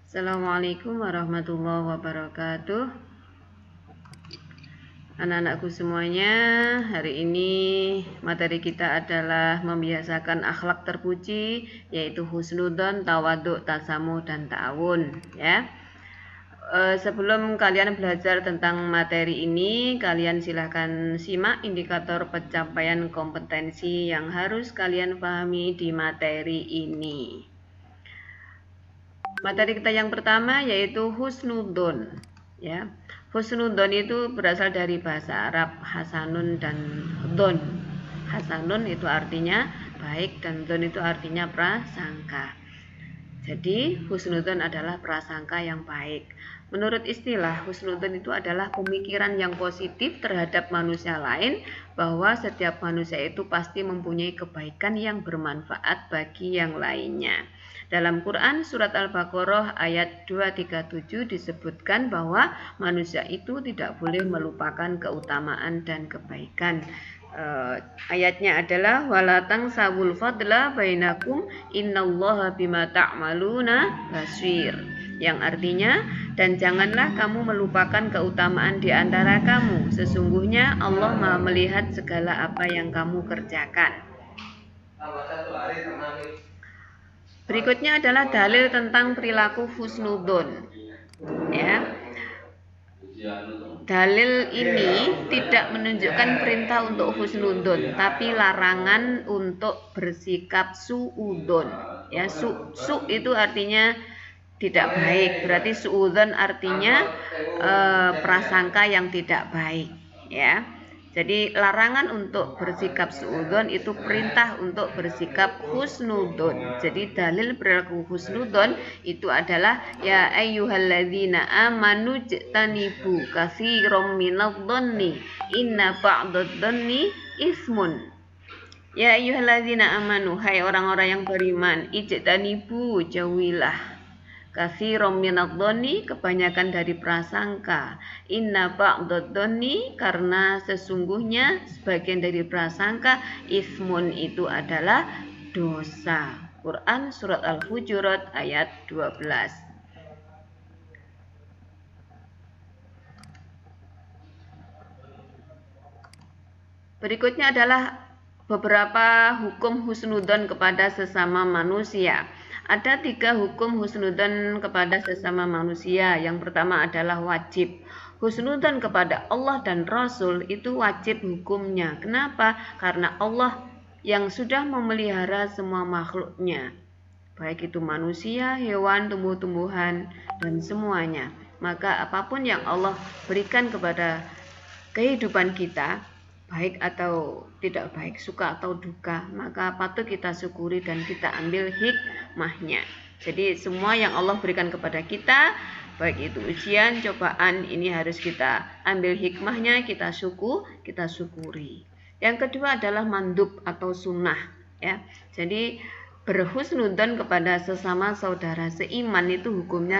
Assalamualaikum warahmatullahi wabarakatuh. Anak-anakku semuanya, hari ini materi kita adalah membiasakan akhlak terpuji, yaitu husnudzon, tawadhu, tasamuh, dan ta'awun, ya. Sebelum kalian belajar tentang materi ini, kalian silahkan simak indikator pencapaian kompetensi yang harus kalian pahami di materi ini. Materi kita yang pertama yaitu husnudzon, ya. Husnudzon itu berasal dari bahasa Arab hasanun dan dzon. Hasanun itu artinya baik dan dzon itu artinya prasangka. Jadi husnudzon adalah prasangka yang baik. Menurut istilah, husnudzon itu adalah pemikiran yang positif terhadap manusia lain, bahwa setiap manusia itu pasti mempunyai kebaikan yang bermanfaat bagi yang lainnya. Dalam Quran surat Al-Baqarah ayat 237 disebutkan bahwa manusia itu tidak boleh melupakan keutamaan dan kebaikan. Ayatnya adalah walatang sawul fadla bainakum innallaha bima ta'maluna basir, yang artinya dan janganlah kamu melupakan keutamaan di antara kamu, sesungguhnya Allah Maha melihat segala apa yang kamu kerjakan. Berikutnya adalah dalil tentang perilaku husnudzon, ya. Dalil ini tidak menunjukkan perintah untuk husnudzon, tapi larangan untuk bersikap suudzon. Ya, su itu artinya tidak baik, berarti suudzon artinya prasangka yang tidak baik, ya. Jadi larangan untuk bersikap suudzon itu perintah untuk bersikap husnudzon. Jadi dalil perilaku husnudzon itu adalah ya ayyuhalladzina amanu jtanibu katsiran minadh-dhanni inna ba'dadh-dhanni ismun. Ya ayyuhalladzina amanu, hai orang-orang yang beriman, ijtanibu, jauhilah, katsiran minadh-dhanni, kebanyakan dari prasangka, inna ba'dadh-dhanni, karena sesungguhnya sebagian dari prasangka, ismun itu adalah dosa. Quran surat Al-Hujurat ayat 12. Berikutnya adalah beberapa hukum husnudzon kepada sesama manusia. Ada 3 hukum husnudzon kepada sesama manusia. Yang pertama adalah wajib. Husnudzon kepada Allah dan Rasul itu wajib hukumnya. Kenapa? Karena Allah yang sudah memelihara semua makhluknya, baik itu manusia, hewan, tumbuh-tumbuhan, dan semuanya. Maka apapun yang Allah berikan kepada kehidupan kita, baik atau tidak baik, suka atau duka, maka patut kita syukuri dan kita ambil hikmahnya. Jadi semua yang Allah berikan kepada kita, baik itu ujian, cobaan, ini harus kita ambil hikmahnya, kita syukuri. Yang kedua adalah mandub atau sunnah, ya. Jadi berhusnudzon kepada sesama saudara seiman itu hukumnya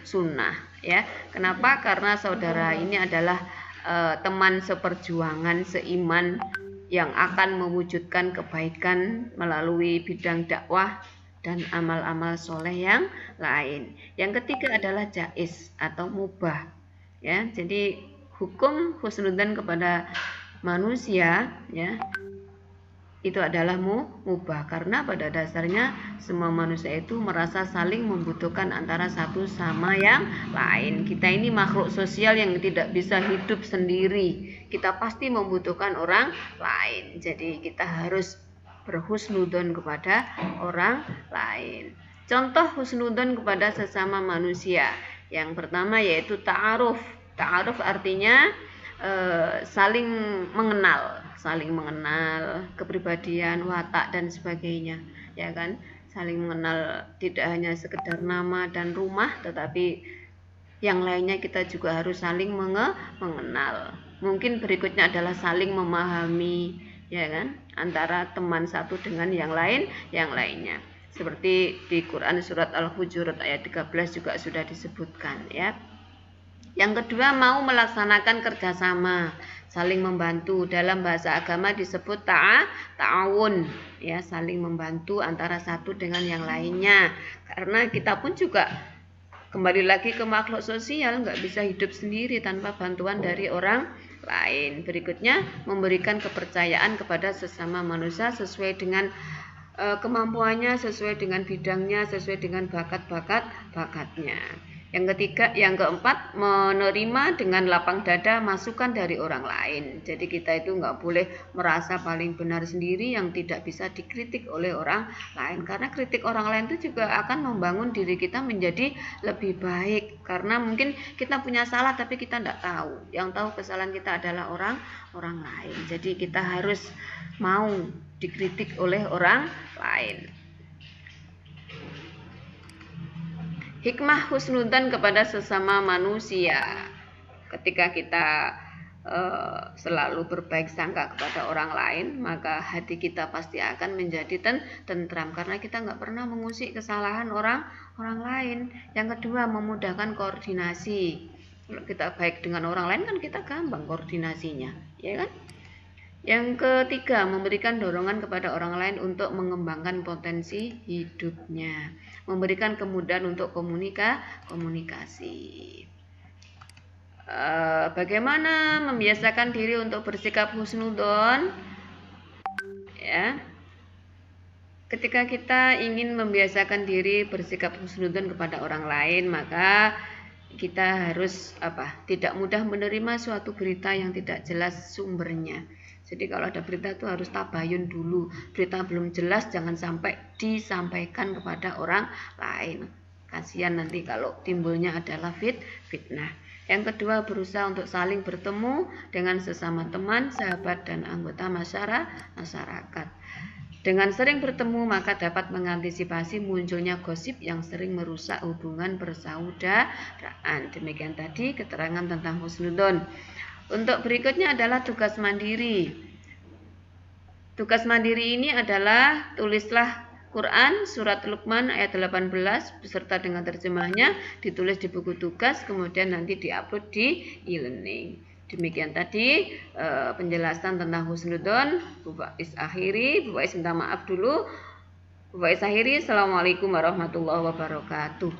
sunnah, ya. Kenapa? Karena saudara ini adalah teman seperjuangan seiman yang akan mewujudkan kebaikan melalui bidang dakwah dan amal-amal soleh yang lain. Yang ketiga adalah jaiz atau mubah, ya. Jadi hukum husnudzon kepada manusia, ya, itu adalah mubah, karena pada dasarnya semua manusia itu merasa saling membutuhkan antara satu sama yang lain. Kita ini makhluk sosial yang tidak bisa hidup sendiri. Kita pasti membutuhkan orang lain. Jadi kita harus berhusnudzon kepada orang lain. Contoh husnudzon kepada sesama manusia. Yang pertama yaitu ta'aruf. Ta'aruf artinya saling mengenal kepribadian, watak dan sebagainya, ya kan? Saling mengenal tidak hanya sekedar nama dan rumah, tetapi yang lainnya kita juga harus saling mengenal. Mungkin berikutnya adalah saling memahami, ya kan? Antara teman satu dengan yang lainnya. Seperti di Quran surat Al-Hujurat ayat 13 juga sudah disebutkan, ya. Yang kedua, mau melaksanakan kerjasama, saling membantu. Dalam bahasa agama disebut ta'awun, ya, saling membantu antara satu dengan yang lainnya. Karena kita pun juga Kembali lagi ke makhluk sosial, nggak bisa hidup sendiri tanpa bantuan dari orang lain. Berikutnya, memberikan kepercayaan kepada sesama manusia sesuai dengan kemampuannya, sesuai dengan bidangnya, sesuai dengan bakatnya. Yang keempat, menerima dengan lapang dada masukan dari orang lain. Jadi kita itu nggak boleh merasa paling benar sendiri yang tidak bisa dikritik oleh orang lain. Karena kritik orang lain itu juga akan membangun diri kita menjadi lebih baik. Karena mungkin kita punya salah tapi kita nggak tahu. Yang tahu kesalahan kita adalah orang lain. Jadi kita harus mau dikritik oleh orang lain. Hikmah husnudzon kepada sesama manusia. Ketika kita selalu berbaik sangka kepada orang lain, maka hati kita pasti akan menjadi tentram karena kita nggak pernah mengusik kesalahan orang lain. Yang kedua, memudahkan koordinasi. Kalau kita baik dengan orang lain kan kita gampang koordinasinya, ya kan? Yang ketiga, memberikan dorongan kepada orang lain untuk mengembangkan potensi hidupnya, memberikan kemudahan untuk komunikasi. Bagaimana membiasakan diri untuk bersikap husnudzon? Ya, ketika kita ingin membiasakan diri bersikap husnudzon kepada orang lain, maka kita harus tidak mudah menerima suatu berita yang tidak jelas sumbernya. Jadi kalau ada berita itu harus tabayun dulu. Berita belum jelas jangan sampai disampaikan kepada orang lain. Kasihan nanti kalau timbulnya adalah fitnah. Yang kedua, berusaha untuk saling bertemu dengan sesama teman, sahabat, dan anggota masyarakat. Dengan sering bertemu maka dapat mengantisipasi munculnya gosip yang sering merusak hubungan persaudaraan. Demikian tadi keterangan tentang husnudzon. Untuk berikutnya adalah tugas mandiri. Tugas mandiri ini adalah tulislah Quran surat Luqman ayat 18 beserta dengan terjemahnya, ditulis di buku tugas, kemudian nanti diupload di e-learning. Demikian tadi penjelasan tentang husnudzon. Bu Faiz akhiri, Bu Faiz minta maaf dulu. Bu Faiz akhiri, Assalamualaikum warahmatullahi wabarakatuh.